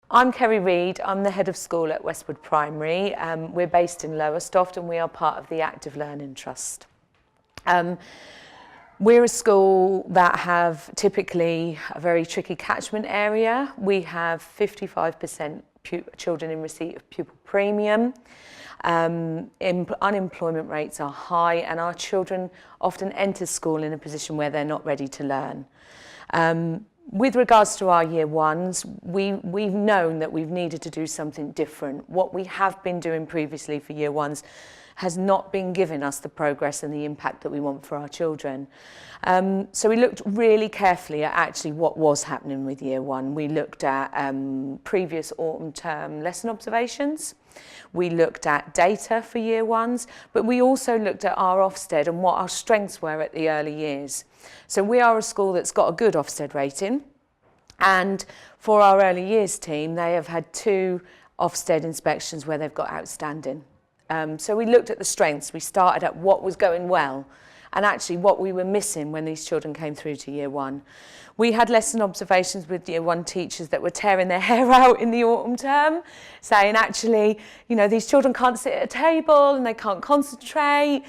I'm Kerry Reid, I'm the head of school at Westwood Primary. We're based in Lowestoft and we are part of the Active Learning Trust. We're a school that have typically a very tricky catchment area. We have 55% children in receipt of pupil premium. Unemployment rates are high and our children often enter school in a position where they're not ready to learn. With regards to our year ones, we've known that we've needed to do something different. What we have been doing previously for year ones has not been giving us the progress and the impact that we want for our children. So we looked really carefully at actually what was happening with year one. We looked at previous autumn term lesson observations. We looked at data for year ones, but we also looked at our Ofsted and what our strengths were at the early years. So we are a school that's got a good Ofsted rating, and for our early years team, they have had 2 Ofsted inspections where they've got outstanding. So we looked at the strengths. We started at what was going well and actually what we were missing when these children came through to year one. We had lesson observations with year one teachers that were tearing their hair out in the autumn term, saying actually, you know, these children can't sit at a table and they can't concentrate.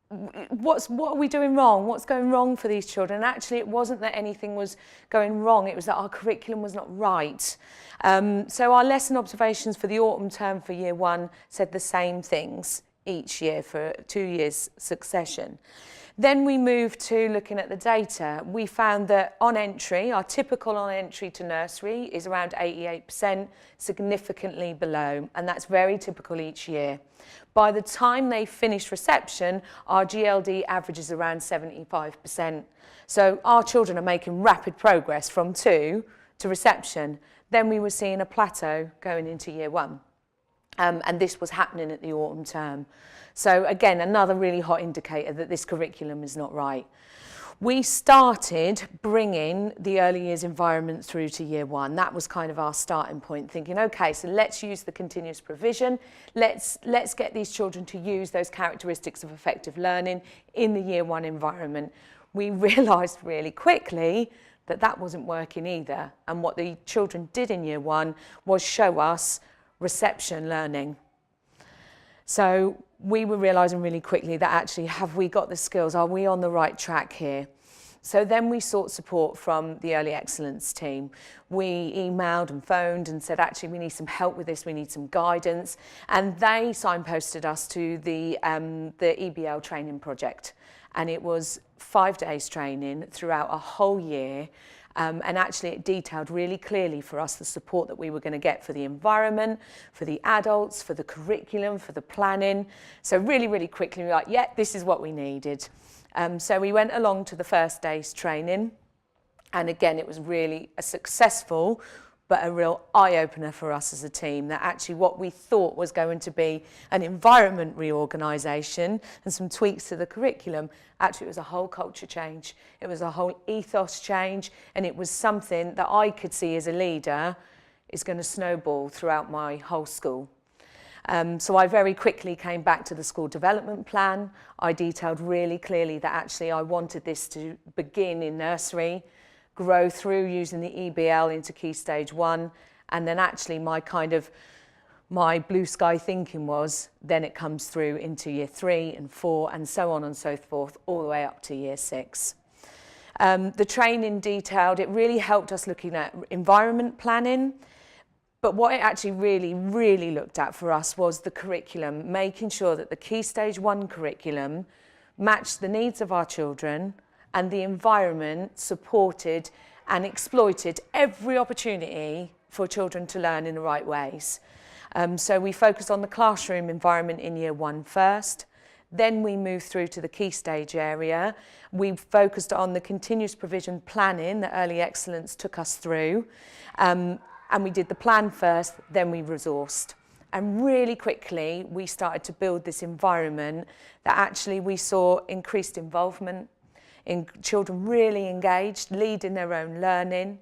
What are we doing wrong? What's going wrong for these children? And actually it wasn't that anything was going wrong, it was that our curriculum was not right. So our lesson observations for the autumn term for year one said the same things each year for 2 years succession. Then we moved to looking at the data. We found that on entry, our typical on entry to nursery is around 88%, significantly below, and that's very typical each year. By the time they finish reception, our GLD average is around 75%. So our children are making rapid progress from 2 to reception. Then we were seeing a plateau going into year one. And this was happening at the autumn term. So again, another really hot indicator that this curriculum is not right. We started bringing the early years environment through to year one. That was kind of our starting point, thinking, okay, so let's use the continuous provision. Let's get these children to use those characteristics of effective learning in the year one environment. We realised really quickly that that wasn't working either. And what the children did in year one was show us reception learning. So we were realising really quickly that actually, have we got the skills? Are we on the right track here? So then we sought support from the early excellence team. We emailed and phoned and said, actually, we need some help with this, we need some guidance. And they signposted us to the EBL training project. And it was 5 days training throughout a whole year. And actually it detailed really clearly for us the support that we were going to get for the environment, for the adults, for the curriculum, for the planning. So really, really quickly we were like, yeah, this is what we needed. So we went along to the first day's training. And again, it was really a successful, but a real eye-opener for us as a team, that actually what we thought was going to be an environment reorganisation and some tweaks to the curriculum, actually it was a whole culture change. It was a whole ethos change, and it was something that I could see as a leader is going to snowball throughout my whole school. So I very quickly came back to the school development plan. I detailed really clearly that actually I wanted this to begin in nursery, grow through using the EBL into Key Stage 1, and then actually my blue sky thinking was then it comes through into year 3 and 4 and so on and so forth, all the way up to year 6. The training detailed, it really helped us looking at environment planning, but what it actually really looked at for us was the curriculum, making sure that the Key Stage 1 curriculum matched the needs of our children, and the environment supported and exploited every opportunity for children to learn in the right ways. So we focused on the classroom environment in year 1 first, then we moved through to the key stage area. We focused on the continuous provision planning that Early Excellence took us through, and we did the plan first, then we resourced. And really quickly, we started to build this environment that actually we saw increased involvement, in children really engaged, leading their own learning,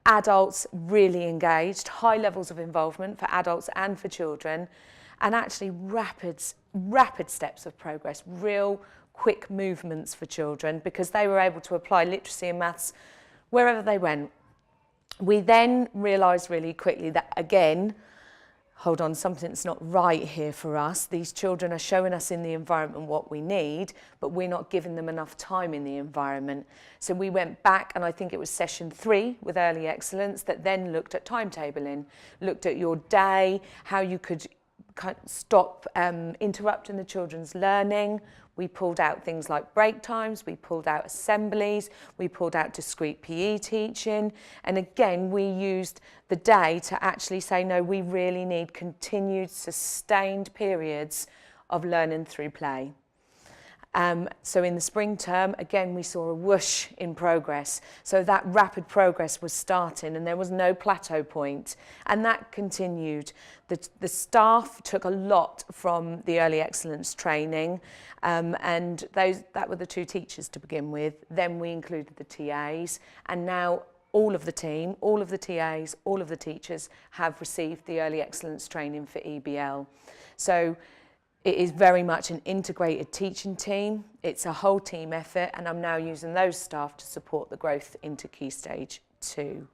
adults really engaged, high levels of involvement for adults and for children, and actually rapid steps of progress, real quick movements for children, because they were able to apply literacy and maths wherever they went. We then realised really quickly that, again, hold on, something's not right here for us. These children are showing us in the environment what we need, but we're not giving them enough time in the environment. So we went back, and I think it was session 3 with Early Excellence that then looked at timetabling, looked at your day, how you could stop interrupting the children's learning. We pulled out things like break times, we pulled out assemblies, we pulled out discrete PE teaching, and again we used the day to actually say, no, we really need continued sustained periods of learning through play. So in the spring term, again, we saw a whoosh in progress. So that rapid progress was starting and there was no plateau point. And that continued. The staff took a lot from the early excellence training, and that were the 2 teachers to begin with. Then we included the TAs, and now all of the team, all of the TAs, all of the teachers have received the early excellence training for EBL. So it is very much an integrated teaching team. It's a whole team effort, and I'm now using those staff to support the growth into Key Stage 2.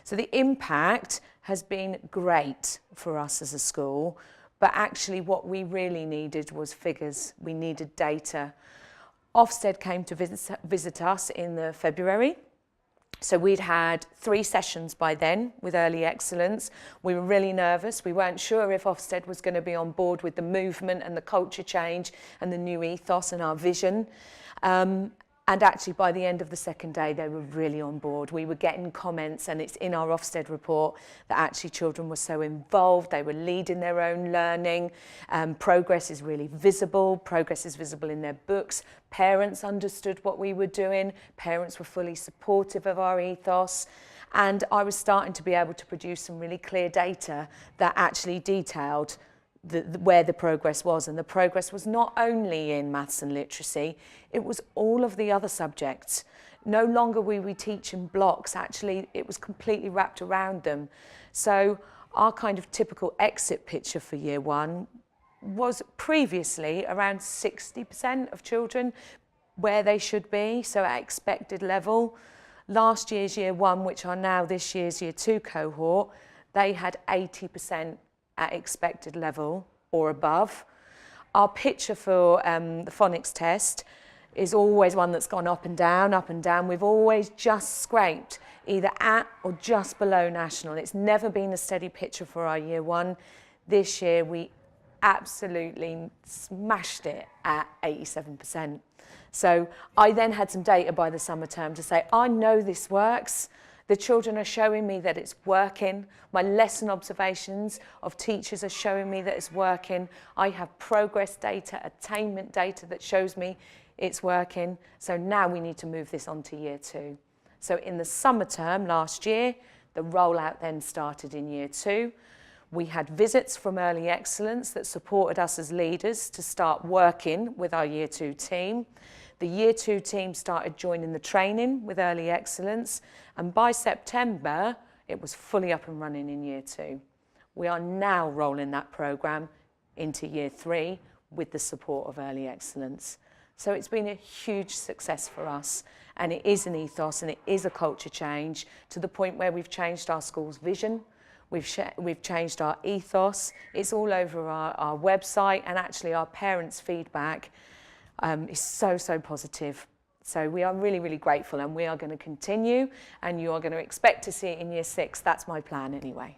So the impact has been great for us as a school, but actually what we really needed was figures. We needed data. Ofsted came to visit us in February. So we'd had 3 sessions by then with Early Excellence. We were really nervous. We weren't sure if Ofsted was going to be on board with the movement and the culture change and the new ethos and our vision. And actually by the end of the second day, they were really on board. We were getting comments, and it's in our Ofsted report, that actually children were so involved, they were leading their own learning. Progress is really visible. Progress is visible in their books. Parents understood what we were doing. Parents were fully supportive of our ethos. And I was starting to be able to produce some really clear data that actually detailed where the progress was. And the progress was not only in maths and literacy, it was all of the other subjects. No longer were we teaching blocks, actually it was completely wrapped around them. So our kind of typical exit picture for year 1 was previously around 60% of children where they should be, so at expected level. Last year's year 1, which are now this year's year 2 cohort, they had 80% at expected level or above. Our picture for the phonics test is always one that's gone up and down, up and down. We've always just scraped either at or just below national. It's never been a steady picture for our year 1. This year we absolutely smashed it at 87%. So I then had some data by the summer term to say, I know this works. The children are showing me that it's working. My lesson observations of teachers are showing me that it's working. I have progress data, attainment data that shows me it's working. So now we need to move this on to year 2. So in the summer term last year, the rollout then started in year 2. We had visits from Early Excellence that supported us as leaders to start working with our year 2 team. The year 2 team started joining the training with Early Excellence, and by September, it was fully up and running in year 2. We are now rolling that programme into year 3 with the support of Early Excellence. So it's been a huge success for us, and it is an ethos and it is a culture change to the point where we've changed our school's vision. We've changed our ethos. It's all over our website, and actually our parents' feedback is so positive. So we are really, really grateful, and we are going to continue, and you are going to expect to see it in year 6. That's my plan anyway.